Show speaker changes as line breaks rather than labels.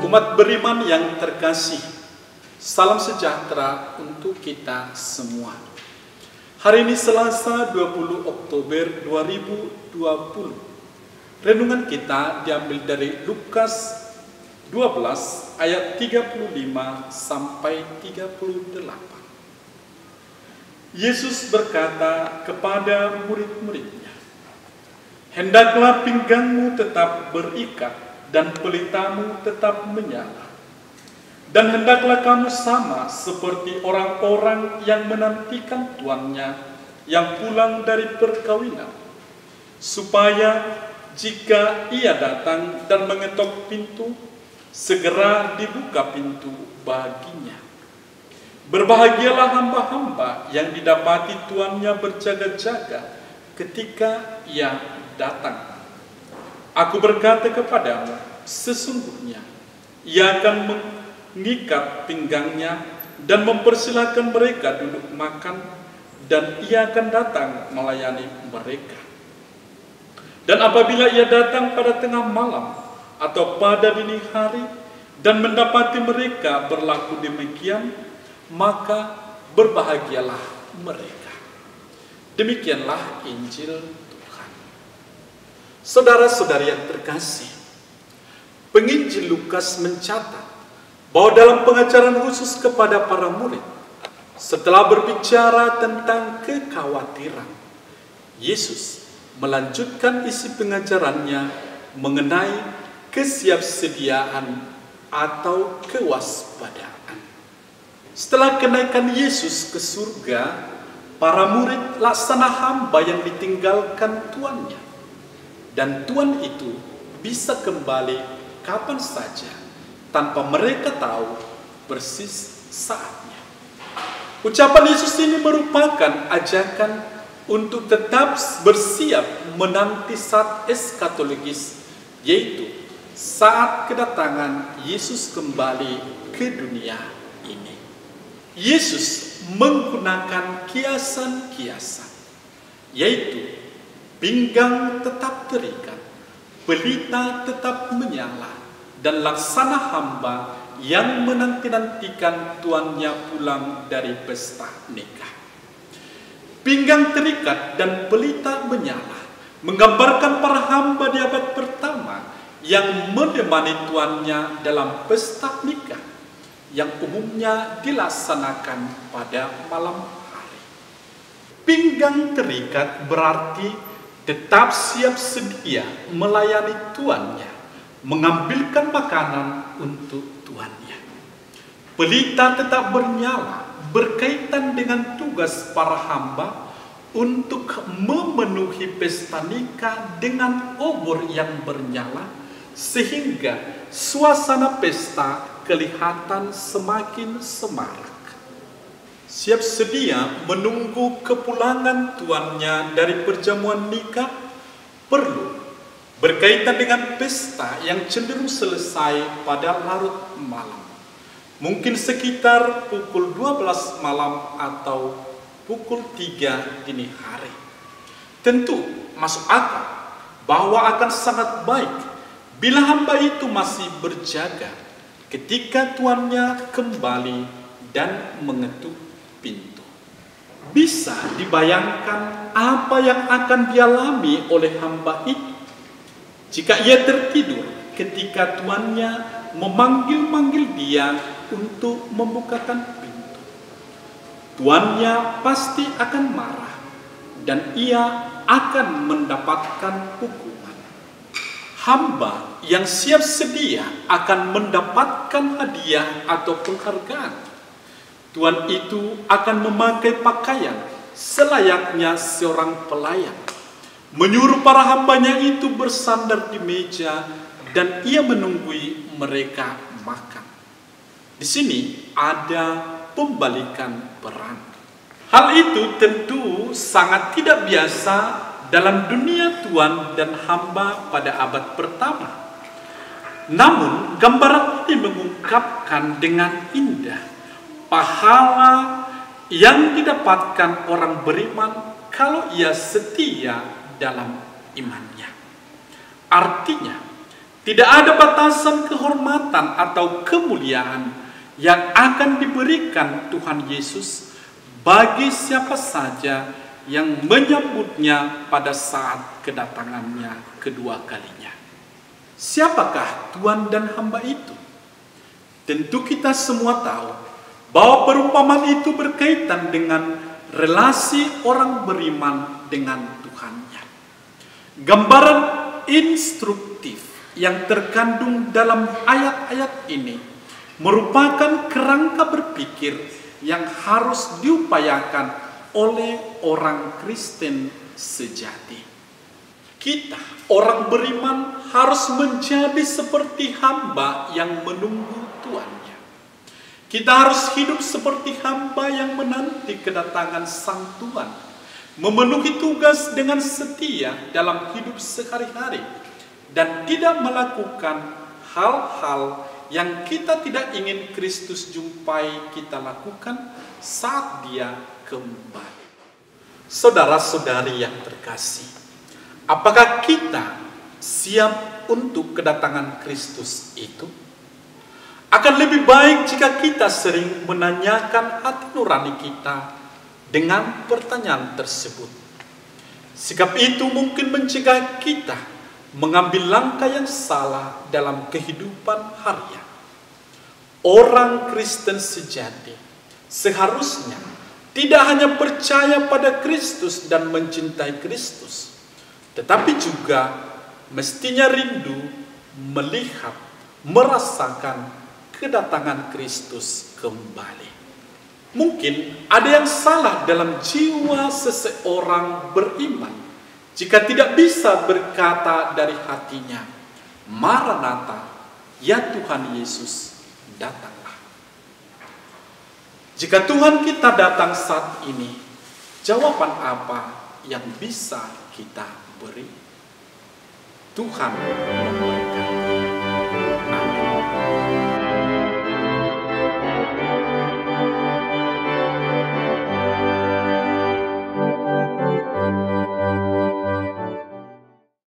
Umat beriman yang terkasih, salam sejahtera untuk kita semua. Hari ini Selasa 20 Oktober 2020. Renungan kita diambil dari Lukas 12 ayat 35 sampai 38. Yesus berkata kepada murid-muridnya, "Hendaklah pinggangmu tetap berikat dan pelitamu tetap menyala. Dan hendaklah kamu sama seperti orang-orang yang menantikan tuannya yang pulang dari perkawinan, supaya jika ia datang dan mengetok pintu, segera dibuka pintu baginya. Berbahagialah hamba-hamba yang didapati tuannya berjaga-jaga ketika ia datang. Aku berkata kepadamu, sesungguhnya ia akan mengikat pinggangnya dan mempersilahkan mereka duduk makan, dan ia akan datang melayani mereka. Dan apabila ia datang pada tengah malam atau pada dini hari dan mendapati mereka berlaku demikian, maka berbahagialah mereka." Demikianlah Injil Tuhan. Saudara-saudari yang terkasih, penginjil Lukas mencatat bahwa dalam pengajaran khusus kepada para murid, setelah berbicara tentang kekhawatiran, Yesus melanjutkan isi pengajarannya mengenai kesiapsediaan atau kewaspadaan. Setelah kenaikan Yesus ke surga, para murid laksana hamba yang ditinggalkan tuannya. Dan tuan itu bisa kembali kapan saja tanpa mereka tahu persis saatnya. Ucapan Yesus ini merupakan ajakan untuk tetap bersiap menanti saat eskatologis, yaitu saat kedatangan Yesus kembali ke dunia ini. Yesus menggunakan kiasan-kiasan, yaitu pinggang tetap terikat, pelita tetap menyala, dan laksana hamba yang menanti-nantikan tuannya pulang dari pesta nikah. Pinggang terikat dan pelita menyala menggambarkan para hamba di abad pertama yang menemani tuannya dalam pesta nikah yang umumnya dilaksanakan pada malam hari. Pinggang terikat berarti tetap siap sedia melayani tuannya, mengambilkan makanan untuk tuannya. Pelita tetap bernyala berkaitan dengan tugas para hamba untuk memenuhi pesta nikah dengan obor yang bernyala, sehingga suasana pesta kelihatan semakin semarak. Siap sedia menunggu kepulangan tuannya dari perjamuan nikah perlu berkaitan dengan pesta yang cenderung selesai pada larut malam, mungkin sekitar pukul 12 malam atau pukul 3 dini hari. Tentu masuk akal bahwa akan sangat baik bila hamba itu masih berjaga ketika tuannya kembali dan mengetuk pintu. Bisa dibayangkan apa yang akan dialami oleh hamba itu jika ia tertidur ketika tuannya memanggil-manggil dia untuk membukakan pintu. Tuannya pasti akan marah dan ia akan mendapatkan hukuman. Hamba yang siap sedia akan mendapatkan hadiah atau penghargaan. Tuan itu akan memakai pakaian selayaknya seorang pelayan, menyuruh para hambanya itu bersandar di meja, dan ia menunggui mereka makan. Di sini ada pembalikan peran. Hal itu tentu sangat tidak biasa dalam dunia tuan dan hamba pada abad pertama. Namun gambaran ini mengungkapkan dengan indah pahala yang didapatkan orang beriman kalau ia setia dalam imannya. Artinya, Tidak ada batasan kehormatan atau kemuliaan yang akan diberikan Tuhan Yesus bagi siapa saja yang menyambutnya pada saat kedatangannya kedua kalinya. Siapakah Tuhan dan hamba itu? Tentu kita semua tahu bahwa perumpamaan itu berkaitan dengan relasi orang beriman dengan Tuhannya. Gambaran instruktif yang terkandung dalam ayat-ayat ini merupakan kerangka berpikir yang harus diupayakan oleh orang Kristen sejati. Kita, orang beriman, harus menjadi seperti hamba yang menunggu tuannya. Kita harus hidup seperti hamba yang menanti kedatangan sang Tuhan, memenuhi tugas dengan setia dalam hidup sehari-hari, dan tidak melakukan hal-hal yang kita tidak ingin Kristus jumpai kita lakukan saat Dia kembali. Saudara-saudari yang terkasih, apakah kita siap untuk kedatangan Kristus itu? Akan lebih baik jika kita sering menanyakan hati nurani kita dengan pertanyaan tersebut. Sikap itu mungkin mencegah kita mengambil langkah yang salah dalam kehidupan harian. Orang Kristen sejati seharusnya tidak hanya percaya pada Kristus dan mencintai Kristus, tetapi juga mestinya rindu melihat, merasakan kedatangan Kristus kembali. Mungkin ada yang salah dalam jiwa seseorang beriman jika tidak bisa berkata dari hatinya, "Maranatha, ya Tuhan Yesus, datanglah." Jika Tuhan kita datang saat ini, jawaban apa yang bisa kita beri? Tuhan memberkati.